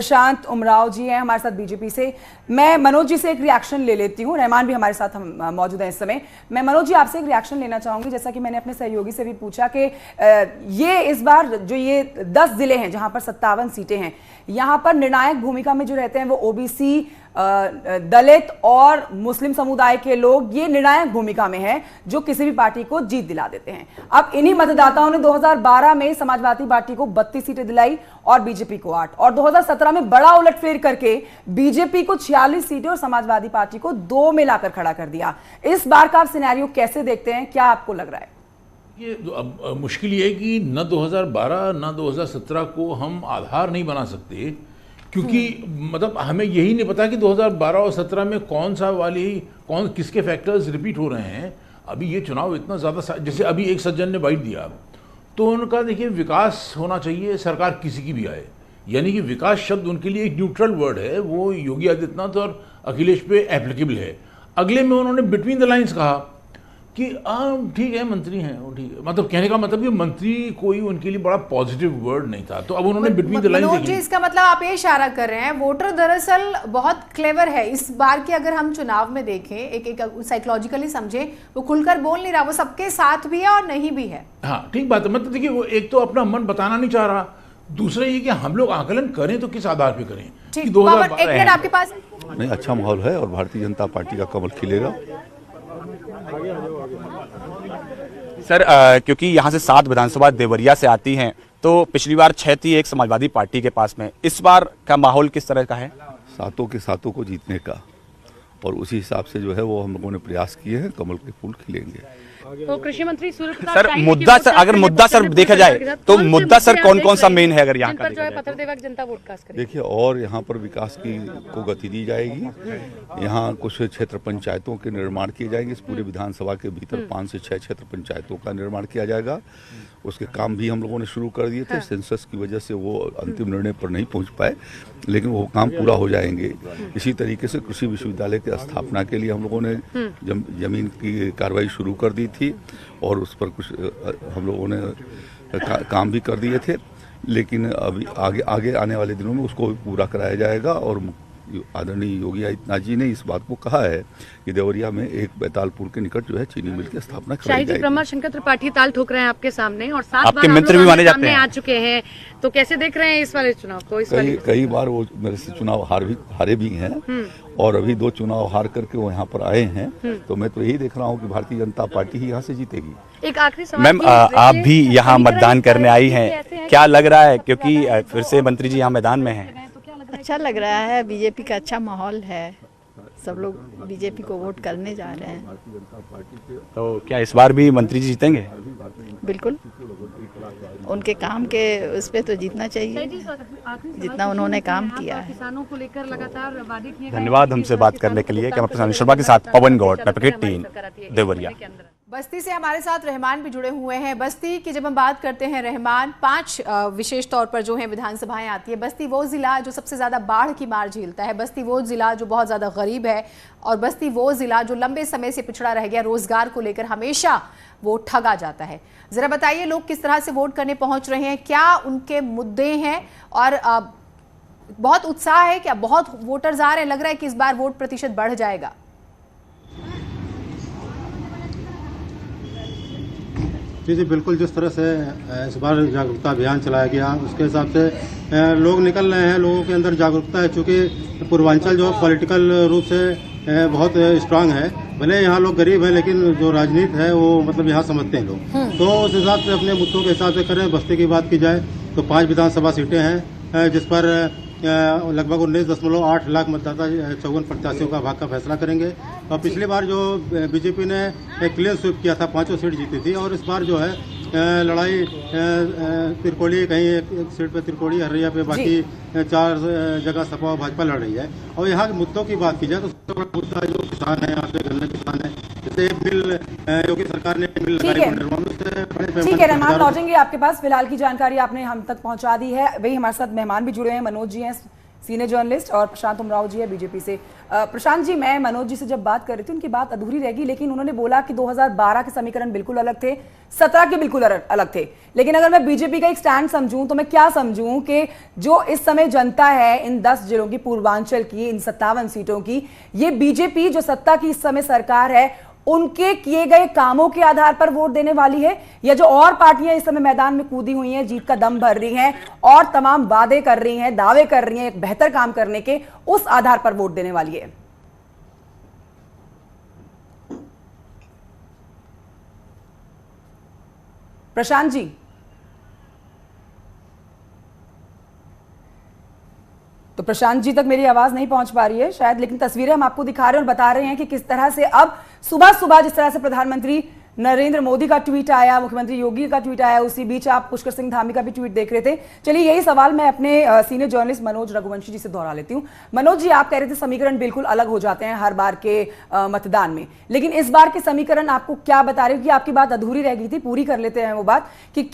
प्रशांत उमराव जी हैं हमारे साथ बीजेपी से। मैं मनोज जी से एक रिएक्शन ले लेती हूँ। रहमान भी हमारे साथ मौजूद हैं इस समय। मैं मनोज जी आपसे एक रिएक्शन लेना चाहूंगी, जैसा कि मैंने अपने सहयोगी से भी पूछा कि ये इस बार जो ये 10 जिले हैं जहां पर 57 सीटें हैं, यहां पर निर्णायक भूमिका में जो रहते हैं वो ओबीसी, दलित और मुस्लिम समुदाय के लोग, ये निर्णायक भूमिका में है जो किसी भी पार्टी को जीत दिला देते हैं। अब इन्हीं मतदाताओं ने 2012 में समाजवादी पार्टी को 32 सीटें दिलाई और बीजेपी को 8, और 2017 में बड़ा उलटफेर करके बीजेपी को 46 सीटें और समाजवादी पार्टी को 2 में लाकर खड़ा कर दिया। इस बार का आप सिनेरियो कैसे देखते हैं, क्या आपको लग रहा है? ये अब मुश्किल ये है कि न 2012 न 2017 को हम आधार नहीं बना सकते, क्योंकि मतलब हमें यही नहीं पता कि 2012 और 17 में कौन किसके फैक्टर्स रिपीट हो रहे हैं। अभी ये चुनाव इतना ज़्यादा, जैसे अभी एक सज्जन ने बाइट दिया तो उनका देखिए विकास होना चाहिए, सरकार किसी की भी आए, यानी कि विकास शब्द उनके लिए एक न्यूट्रल वर्ड है, वो योगी आदित्यनाथ और अखिलेश पे एप्लीकेबल है। अगले में उन्होंने बिटवीन द लाइन्स कहा कि ठीक है मंत्री हैं वो, ठीक है, मतलब कहने का मतलब कि मंत्री कोई उनके लिए बड़ा पॉजिटिव वर्ड नहीं था, तो अब उन्होंने बिटवीन द लाइन्स जी, इसका मतलब आप ये इशारा कर रहे हैं वोटर दरअसल बहुत क्लेवर है। इस बार की अगर हम चुनाव में देखें, एक साइकोलॉजिकली समझें, वो खुलकर बोल नहीं रहा, वो सबके साथ भी है और नहीं भी है। हाँ ठीक बात है, मतलब देखिए वो एक तो अपना मन बताना नहीं चाह रहा, दूसरा ये कि हम लोग आकलन करें तो किस आधार पे करें। ठीक, एक मिनट आपके पास। नहीं, अच्छा माहौल है और भारतीय जनता पार्टी का कमल खिलेगा। सर क्योंकि यहाँ से 7 विधानसभा देवरिया से आती हैं, तो पिछली बार 6 थी एक समाजवादी पार्टी के पास में, इस बार का माहौल किस तरह का है? सातों के सातों को जीतने का, और उसी हिसाब से जो है वो हम लोगों ने प्रयास किए हैं, कमल के फूल खिलेंगे। तो कृषि मंत्री सर मुद्दा सर अगर मुद्दा सर देखा जाए तो मुद्दा सर कौन कौन सा मेन है अगर यहाँ का जनता वोट कास्ट करेगी? देखिए, और यहाँ पर विकास को गति दी जाएगी। यहाँ कुछ क्षेत्र पंचायतों के निर्माण किए जाएंगे। इस पूरे विधानसभा के भीतर 5 से 6 क्षेत्र पंचायतों का निर्माण किया जाएगा। उसके काम भी हम लोगों ने शुरू कर दिए थे। सेंसस की वजह से वो अंतिम निर्णय पर नहीं पहुँच पाए, लेकिन वो काम पूरा हो जाएंगे। इसी तरीके से कृषि विश्वविद्यालय की स्थापना के लिए हम लोगों ने जमीन की कार्रवाई शुरू कर दी थी और उस पर कुछ हम लोगों ने काम भी कर दिए थे, लेकिन अभी आगे आने वाले दिनों में उसको भी पूरा कराया जाएगा। और आदरणीय योगी आदित्यनाथ जी ने इस बात को कहा है कि देवरिया में एक बैतालपुर के निकट जो है चीनी मिल की स्थापना कराई जाएगी। ब्रह्मा शंकर त्रिपाठी ताल ठोक रहे हैं आपके सामने और 7 आपके मित्र भी माने जाते हैं, आ चुके हैं, तो कैसे देख रहे हैं इस वाले चुनाव को? कई बार वो मेरे से चुनाव हारे भी हैं और अभी 2 चुनाव हार करके वो यहाँ पर आए हैं, तो मैं तो यही देख रहा हूँ कि भारतीय जनता पार्टी ही यहाँ से जीतेगी। एक आखिरी सवाल मैम, आप भी यहाँ मतदान करने आई हैं, क्या लग रहा है, क्योंकि फिर से मंत्री जी यहाँ मैदान में हैं? अच्छा लग रहा है, बीजेपी का अच्छा माहौल है, सब लोग बीजेपी को वोट करने जा रहे हैं। तो क्या इस बार भी मंत्री जी जीतेंगे? बिल्कुल, उनके काम के उस पे तो जीतना चाहिए जितना उन्होंने काम किया है। किसानों को लेकर लगातार वादे किए। धन्यवाद हमसे बात करने के लिए। कैमरा पर्सन शर्मा के साथ पवन गौड़, पैकेट 3 देवरिया। बस्ती से हमारे साथ रहमान भी जुड़े हुए हैं। बस्ती की जब हम बात करते हैं रहमान, 5 विशेष तौर पर जो है विधानसभाएं आती है। बस्ती वो जिला जो सबसे ज्यादा बाढ़ की मार झेलता है, बस्ती वो जिला जो बहुत ज्यादा गरीब है, और बस्ती वो जिला जो लंबे समय से पिछड़ा रह गया। रोजगार को लेकर हमेशा वो ठगा जाता है। जरा बताइए लोग किस तरह से वोट करने पहुंच रहे हैं, क्या उनके मुद्दे हैं, और बहुत उत्साह है क्या? बहुत वोटर्स आ रहे हैं, लग रहा है कि इस बार वोट प्रतिशत बढ़ जाएगा? जी बिल्कुल, जिस तरह से इस बार जागरूकता अभियान चलाया गया उसके हिसाब से लोग निकल रहे हैं, लोगों के अंदर जागरूकता है। चूँकि पूर्वांचल जो पॉलिटिकल रूप से बहुत स्ट्रांग है, भले यहाँ लोग गरीब हैं लेकिन जो राजनीति है वो मतलब यहाँ समझते हैं लोग, तो उस हिसाब से अपने मुद्दों के हिसाब से करें। बस्ती की बात की जाए तो 5 विधानसभा सीटें हैं जिस पर लगभग 19.8 लाख मतदाता 54 प्रत्याशियों का भाग का फैसला करेंगे। और पिछली बार जो बीजेपी ने एक क्लीन स्वीप किया था, 5 सीट जीती थी, और इस बार जो है लड़ाई त्रिकोणी, कहीं एक सीट पे त्रिकोणी हरिया पे, बाकी 4 जगह सपा और भाजपा लड़ रही है। और यहाँ के मुद्दों की बात की जाए तो सबसे बड़ा मुद्दा जो किसान है, यहाँ पे गन्ना किसान है, जैसे बिल योगी सरकार ने बिल लगाई। ठीक है रहमान, लौटेंगे आपके पास। फिलहाल की जानकारी आपने हम तक पहुंचा दी है। वही हमारे साथ मेहमान भी जुड़े हैं, मनोज जी हैं सीनियर जर्नलिस्ट, और प्रशांत उमराव जी है बीजेपी से। प्रशांत जी, मैं मनोज जी से जब बात कर रही थी उनकी बात अधूरी रहेगी, लेकिन उन्होंने बोला कि 2012 के समीकरण बिल्कुल अलग थे, 17 के बिल्कुल अलग थे। लेकिन अगर मैं बीजेपी का एक स्टैंड समझूं तो मैं क्या समझूं कि जो इस समय जनता है इन 10 जिलों की, पूर्वांचल की, इन 57 सीटों की, ये बीजेपी जो सत्ता की इस समय सरकार है उनके किए गए कामों के आधार पर वोट देने वाली है, या जो और पार्टियां इस समय मैदान में कूदी हुई हैं, जीत का दम भर रही हैं और तमाम वादे कर रही हैं, दावे कर रही हैं एक बेहतर काम करने के, उस आधार पर वोट देने वाली है? प्रशांत जी, तो प्रशांत जी तक मेरी आवाज नहीं पहुंच पा रही है शायद, लेकिन तस्वीरें हम आपको दिखा रहे हैं और बता रहे हैं कि किस तरह से अब सुबह सुबह जिस तरह से प्रधानमंत्री नरेंद्र मोदी का ट्वीट आया, मुख्यमंत्री योगी का ट्वीट आया, उसी बीच आप पुष्कर सिंह धामी का भी ट्वीट देख रहे थे। चलिए यही सवाल मैं अपने सीनियर जर्नलिस्ट मनोज रघुवंशी जी से दोहरा लेती हूँ। मनोज जी, आप कह रहे थे समीकरण बिल्कुल अलग हो जाते हैं हर बार के मतदान में, लेकिन इस बार के समीकरण आपको क्या बता रहे हो? कि आपकी बात अधूरी रह गई थी, पूरी कर लेते हैं वो बात कि क्या